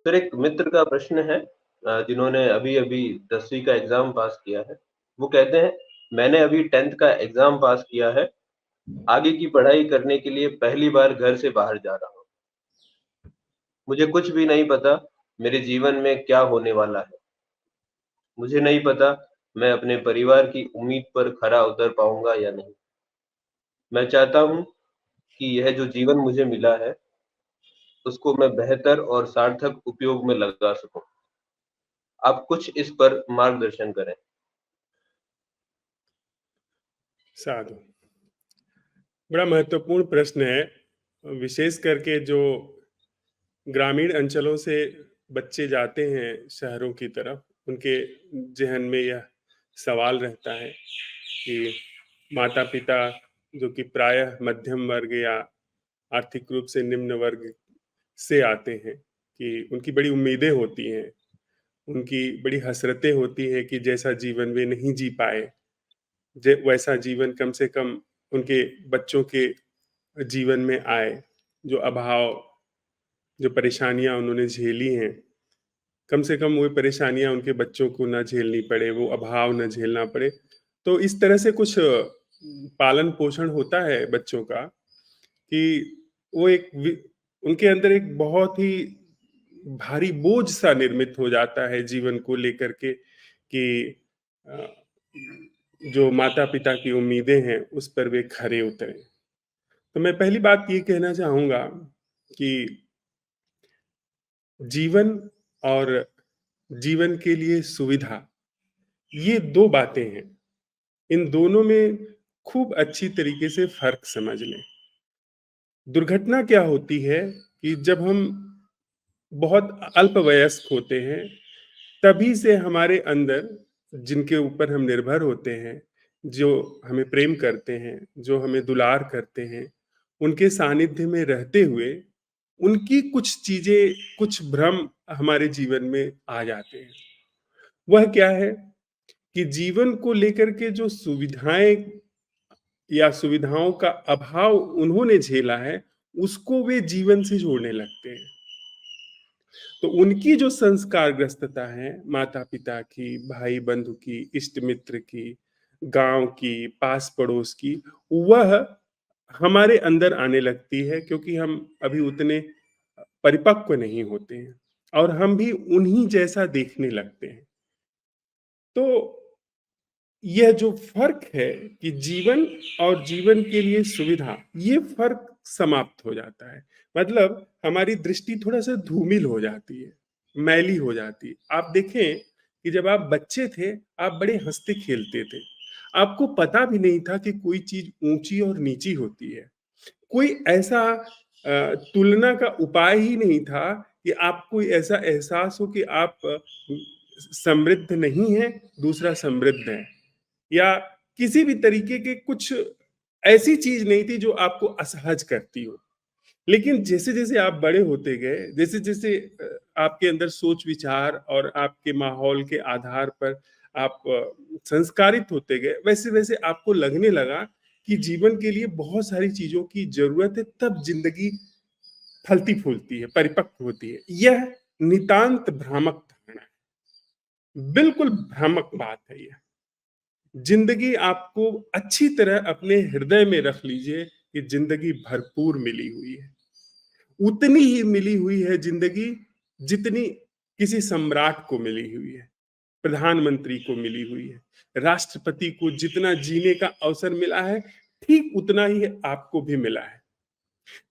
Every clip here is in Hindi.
सर एक मित्र का प्रश्न है जिन्होंने अभी-अभी 10वीं का एग्ज़ाम पास किया है। वो कहते हैं मैंने अभी 10th का एग्ज़ाम पास किया है, आगे की पढ़ाई करने के लिए पहली बार घर से बाहर जा रहा हूँ। मुझे कुछ भी नहीं पता मेरे जीवन में क्या होने वाला है। मुझे नहीं पता मैं अपने परिवार की उम्मीद पर खरा उतर पाऊँगा या नहीं। मैं चाहता हूँ कि यह जो जीवन मुझे मिला है, उसको मैं बेहतर और सार्थक उपयोग में लगा सकूँ। आप कुछ इस पर मार्गदर्शन करें। साधु। बड़ा महत्वपूर्ण प्रश्न है। विशेष करके जो ग्रामीण अंचलों से बच्चे जाते हैं शहरों की तरफ, उनके ज़हन में यह सवाल रहता है कि माता-पिता जो कि प्रायः मध्यम वर्ग या आर्थिक रूप से निम्न वर्ग से आते हैं, कि उनकी बड़ी उम्मीदें होती हैं, उनकी बड़ी हसरतें होती हैं कि जैसा जीवन वे नहीं जी पाए, वैसा जीवन कम से कम उनके बच्चों के जीवन में आए। जो अभाव, जो परेशानियां उन्होंने झेली हैं, कम से कम वो परेशानियां उनके बच्चों को ना झेलनी पड़े, वो अभाव ना झेलना पड़े। तो इस तरह से कुछ पालन पोषण होता है बच्चों का कि वो उनके अंदर एक बहुत ही भारी बोझ सा निर्मित हो जाता है जीवन को लेकर के कि अ, जो माता पिता की उम्मीदें हैं उस पर वे खरे उतरे। तो मैं पहली बात ये कहना चाहूंगा कि जीवन और जीवन के लिए सुविधा, ये दो बातें हैं। इन दोनों में खूब अच्छी तरीके से फर्क समझ लें। दुर्घटना क्या होती है कि जब हम बहुत अल्पवयस्क होते हैं, तभी से हमारे अंदर, जिनके ऊपर हम निर्भर होते हैं, जो हमें प्रेम करते हैं, जो हमें दुलार करते हैं, उनके सानिध्य में रहते हुए उनकी कुछ चीजें, कुछ भ्रम हमारे जीवन में आ जाते हैं। वह क्या है कि जीवन को लेकर के जो सुविधाएं या सुविधाओं का अभाव उन्होंने झेला है, उसको वे जीवन से जोड़ने लगते हैं। तो उनकी जो संस्कारग्रस्तता है, माता पिता की, भाई बंधु की, इष्ट मित्र की, गांव की, पास पड़ोस की, वह हमारे अंदर आने लगती है, क्योंकि हम अभी उतने परिपक्व नहीं होते हैं और हम भी उन्हीं जैसा देखने लगते हैं। तो यह जो फर्क है कि जीवन और जीवन के लिए सुविधा, ये फर्क समाप्त हो जाता है। मतलब हमारी दृष्टि थोड़ा सा धूमिल हो जाती है, मैली हो जाती है। आप देखें कि जब आप बच्चे थे, आप बड़े हंसते खेलते थे, आपको पता भी नहीं था कि कोई चीज ऊंची और नीची होती है। कोई ऐसा तुलना का उपाय ही नहीं था कि आपको ऐसा एहसास हो कि आप समृद्ध नहीं है, दूसरा समृद्ध है, या किसी भी तरीके के कुछ ऐसी चीज नहीं थी जो आपको असहज करती हो। लेकिन जैसे जैसे आप बड़े होते गए, जैसे जैसे आपके अंदर सोच विचार और आपके माहौल के आधार पर आप संस्कारित होते गए, वैसे वैसे आपको लगने लगा कि जीवन के लिए बहुत सारी चीजों की जरूरत है, तब जिंदगी फलती फूलती है, परिपक्व होती है। यह नितांत भ्रामक धारणा है, बिल्कुल भ्रामक बात है यह। जिंदगी आपको अच्छी तरह अपने हृदय में रख लीजिए कि जिंदगी भरपूर मिली हुई है। उतनी ही मिली हुई है जिंदगी जितनी किसी सम्राट को मिली हुई है, प्रधानमंत्री को मिली हुई है, राष्ट्रपति को जितना जीने का अवसर मिला है, ठीक उतना ही आपको भी मिला है।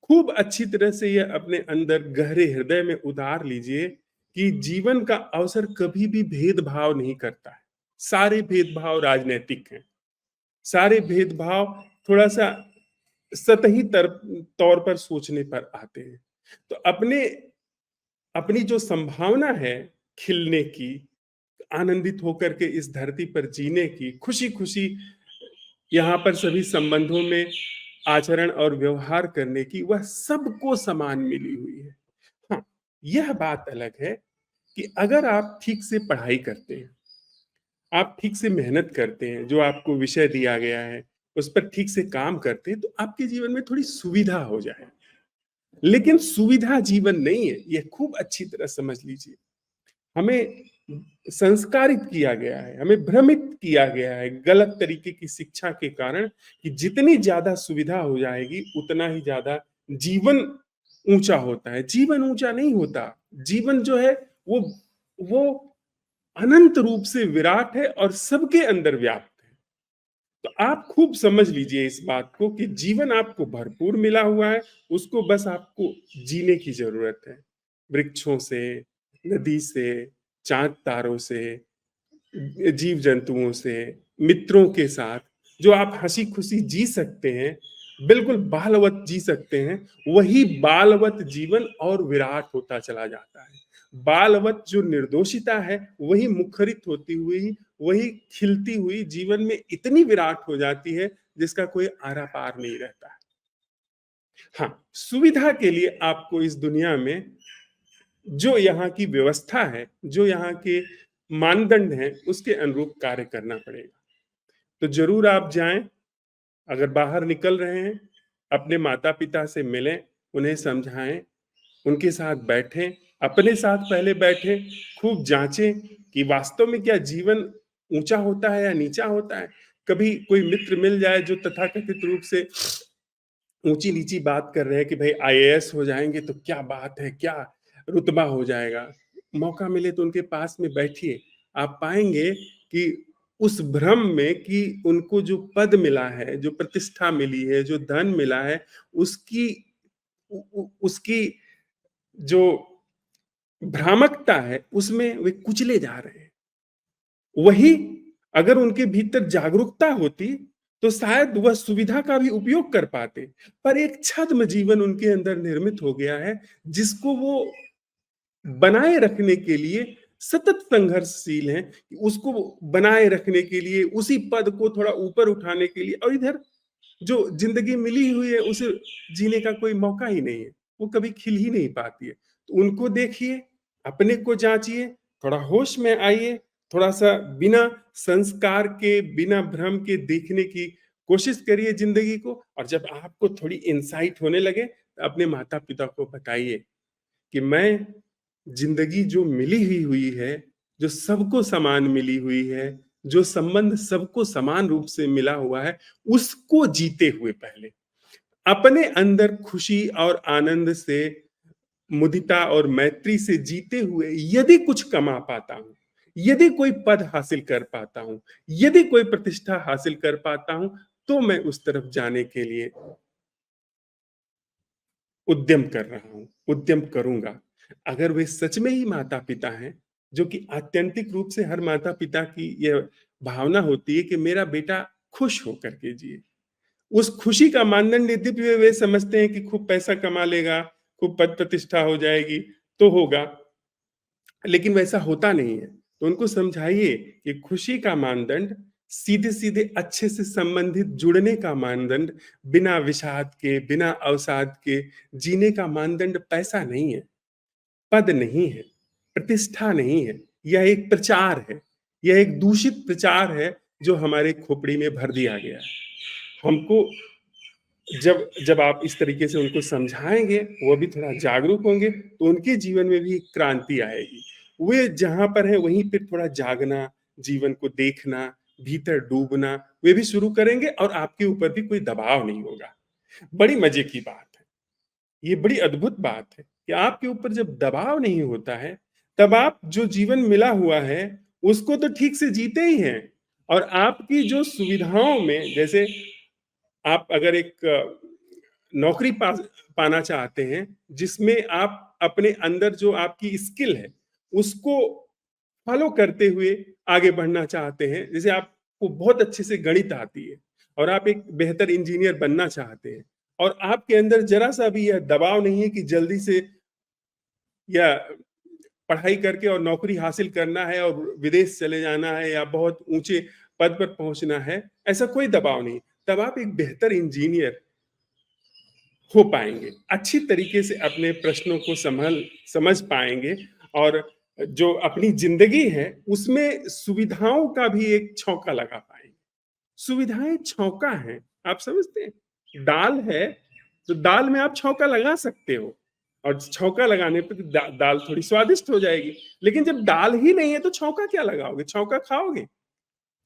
खूब अच्छी तरह से यह अपने अंदर गहरे हृदय में उतार लीजिए कि जीवन का अवसर कभी भी भेदभाव नहीं करता है। सारे भेदभाव राजनीतिक हैं, सारे भेदभाव थोड़ा सा सतही तौर पर सोचने पर आते हैं। तो अपने अपनी जो संभावना है खिलने की, आनंदित होकर के इस धरती पर जीने की, खुशी खुशी यहाँ पर सभी संबंधों में आचरण और व्यवहार करने की, वह सबको समान मिली हुई है। हाँ, यह बात अलग है कि अगर आप ठीक से पढ़ाई करते हैं, आप ठीक से मेहनत करते हैं, जो आपको विषय दिया गया है उस पर ठीक से काम करते हैं, तो आपके जीवन में थोड़ी सुविधा हो जाए। लेकिन सुविधा जीवन नहीं है, ये खूब अच्छी तरह समझ लीजिए। हमें संस्कारित किया गया है, हमें भ्रमित किया गया है गलत तरीके की शिक्षा के कारण कि जितनी ज्यादा सुविधा हो जाएगी उतना ही ज्यादा जीवन ऊंचा होता है। जीवन ऊंचा नहीं होता। जीवन जो है वो वो अनंत रूप से विराट है और सबके अंदर व्याप्त है। तो आप खूब समझ लीजिए इस बात को कि जीवन आपको भरपूर मिला हुआ है, उसको बस आपको जीने की जरूरत है। वृक्षों से, नदी से, चांद तारों से, जीव जंतुओं से, मित्रों के साथ जो आप हंसी खुशी जी सकते हैं, बिल्कुल बालवत जी सकते हैं, वही बालवत जीवन और विराट होता चला जाता है। बालवत जो निर्दोषिता है वही मुखरित होती हुई, वही खिलती हुई जीवन में इतनी विराट हो जाती है जिसका कोई आरा पार नहीं रहता है। हाँ, सुविधा के लिए आपको इस दुनिया में जो यहाँ की व्यवस्था है, जो यहाँ के मानदंड हैं, उसके अनुरूप कार्य करना पड़ेगा। तो जरूर आप जाएं। अगर बाहर निकल रहे हैं, अपने माता पिता से मिलें, उन्हें समझाएं, उनके साथ बैठें, अपने साथ पहले बैठें, खूब जांचें कि वास्तव में क्या जीवन ऊंचा होता है या नीचा होता है। कभी कोई मित्र मिल जाए जो तथाकथित रूप से ऊंची नीची बात कर रहे हैं कि भाई आईएएस हो जाएंगे तो क्या बात है, क्या रुतबा हो जाएगा। मौका मिले तो उनके पास में बैठिए। आप पाएंगे कि उस भ्रम में कि उनको जो पद मिला है, जो प्रतिष्ठा मिली है, जो धन मिला है, उसकी उसकी जो भ्रामकता है उसमें वे कुचले जा रहे हैं। वही अगर उनके भीतर जागरूकता होती तो शायद वह सुविधा का भी उपयोग कर पाते। पर एक छद्म जीवन उनके अंदर निर्मित हो गया है जिसको वो बनाए रखने के लिए सतत संघर्षशील हैं। उसको बनाए रखने के लिए, उसी पद को थोड़ा ऊपर उठाने के लिए, और इधर जो जिंदगी मिली हुई है उसे जीने का कोई मौका ही नहीं है, वो कभी खिल ही नहीं पाती है। तो उनको देखिए, अपने को जांचिए, थोड़ा होश में आइए, थोड़ा सा बिना संस्कार के, बिना भ्रम के देखने की कोशिश करिए जिंदगी को। और जब आपको थोड़ी इंसाइट होने लगे तो अपने माता पिता को बताइए कि मैं जिंदगी जो मिली हुई है, जो सबको समान मिली हुई है, जो संबंध सबको समान रूप से मिला हुआ है, उसको जीते हुए पहले अपने अंदर खुशी और आनंद से, मुदिता और मैत्री से जीते हुए यदि कुछ कमा पाता हूं, यदि कोई पद हासिल कर पाता हूं, यदि कोई प्रतिष्ठा हासिल कर पाता हूं, तो मैं उस तरफ जाने के लिए उद्यम कर रहा हूं, उद्यम करूंगा। अगर वे सच में ही माता पिता हैं, जो कि आत्यंतिक रूप से हर माता पिता की यह भावना होती है कि मेरा बेटा खुश होकर के जिए, उस खुशी का मानदंड यद्यपि वे समझते हैं कि खूब पैसा कमा लेगा, खूब पद प्रतिष्ठा हो जाएगी तो होगा, लेकिन वैसा होता नहीं है। तो उनको समझाइए कि खुशी का मानदंड सीधे सीधे अच्छे से संबंधित जुड़ने का मानदंड, बिना विषाद के, बिना अवसाद के जीने का मानदंड पैसा नहीं है, पद नहीं है, प्रतिष्ठा नहीं है। यह एक प्रचार है, यह एक दूषित प्रचार है जो हमारे खोपड़ी में भर दिया गया है। हमको जब जब आप इस तरीके से उनको समझाएंगे, वो भी थोड़ा जागरूक होंगे, तो उनके जीवन में भी एक क्रांति आएगी। वे जहां पर है वहीं पे थोड़ा जागना, जीवन को देखना, भीतर डूबना वे भी शुरू करेंगे, और आपके ऊपर भी कोई दबाव नहीं होगा। बड़ी मजे की बात है, ये बड़ी अद्भुत बात है कि आपके ऊपर जब दबाव नहीं होता है, तब आप जो जीवन मिला हुआ है उसको तो ठीक से जीते ही हैं। और आपकी जो सुविधाओं में, जैसे आप अगर एक नौकरी पाना चाहते हैं जिसमें आप अपने अंदर जो आपकी स्किल है उसको फॉलो करते हुए आगे बढ़ना चाहते हैं, जैसे आपको बहुत अच्छे से गणित आती है और आप एक बेहतर इंजीनियर बनना चाहते हैं, और आपके अंदर जरा सा भी यह दबाव नहीं है कि जल्दी से या पढ़ाई करके और नौकरी हासिल करना है और विदेश चले जाना है या बहुत ऊंचे पद पर पहुंचना है, ऐसा कोई दबाव नहीं। तब आप एक बेहतर इंजीनियर हो पाएंगे, अच्छी तरीके से अपने प्रश्नों को समझ पाएंगे, और जो अपनी जिंदगी है उसमें सुविधाओं का भी एक छौंका लगा पाएंगे। सुविधाएं छौंका है, आप समझते हैं, दाल है, तो दाल में आप छौंका लगा सकते हो, और छौंका लगाने पे दाल थोड़ी स्वादिष्ट हो जाएगी। लेकिन जब दाल ही नहीं है तो छौंका क्या लगाओगे? छौंका खाओगे?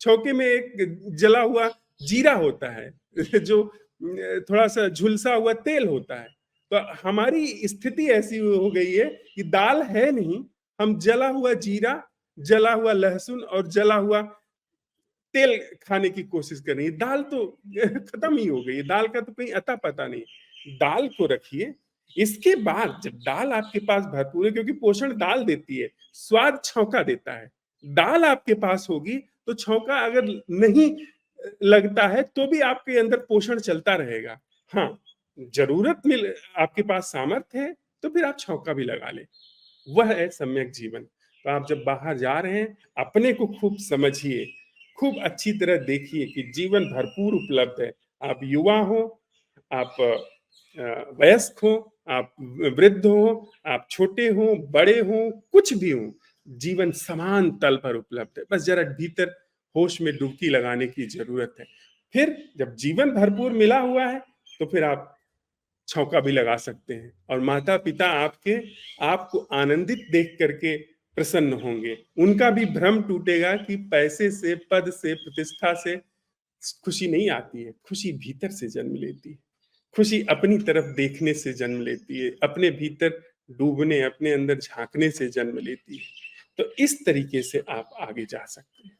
छौके में एक जला हुआ जीरा होता है जो थोड़ा सा झुलसा हुआ तेल होता है। तो हमारी स्थिति ऐसी हो गई है कि दाल है नहीं, हम जला हुआ जीरा, जला हुआ लहसुन और जला हुआ तेल खाने की कोशिश कर रही है। दाल तो खत्म ही हो गई है, दाल का तो कहीं अता पता नहीं। दाल को रखिए, इसके बाद जब दाल आपके पास भरपूर है, क्योंकि पोषण दाल देती है, स्वाद छौंका देता है। दाल आपके पास होगी तो छौंका अगर नहीं लगता है तो भी आपके अंदर पोषण चलता रहेगा। हाँ, जरूरत मिल आपके पास सामर्थ्य है तो फिर आप छौंका भी लगा ले। वह है सम्यक जीवन। तो आप जब बाहर जा रहे हैं, अपने को खूब समझिए, खूब अच्छी तरह देखिए कि जीवन भरपूर उपलब्ध है। आप युवा हो, आप वयस्क हो, आप वृद्ध हो, आप छोटे हो, बड़े हो, कुछ भी हो, जीवन समान तल पर उपलब्ध है। बस जरा भीतर होश में डुबकी लगाने की जरूरत है। फिर जब जीवन भरपूर मिला हुआ है तो फिर आप छौका भी लगा सकते हैं, और माता पिता आपके आपको आनंदित देख करके प्रसन्न होंगे। उनका भी भ्रम टूटेगा कि पैसे से, पद से, प्रतिष्ठा से खुशी नहीं आती है। खुशी भीतर से जन्म लेती है। खुशी अपनी तरफ देखने से जन्म लेती है, अपने भीतर डूबने, अपने अंदर झांकने से जन्म लेती है। तो इस तरीके से आप आगे जा सकते हैं।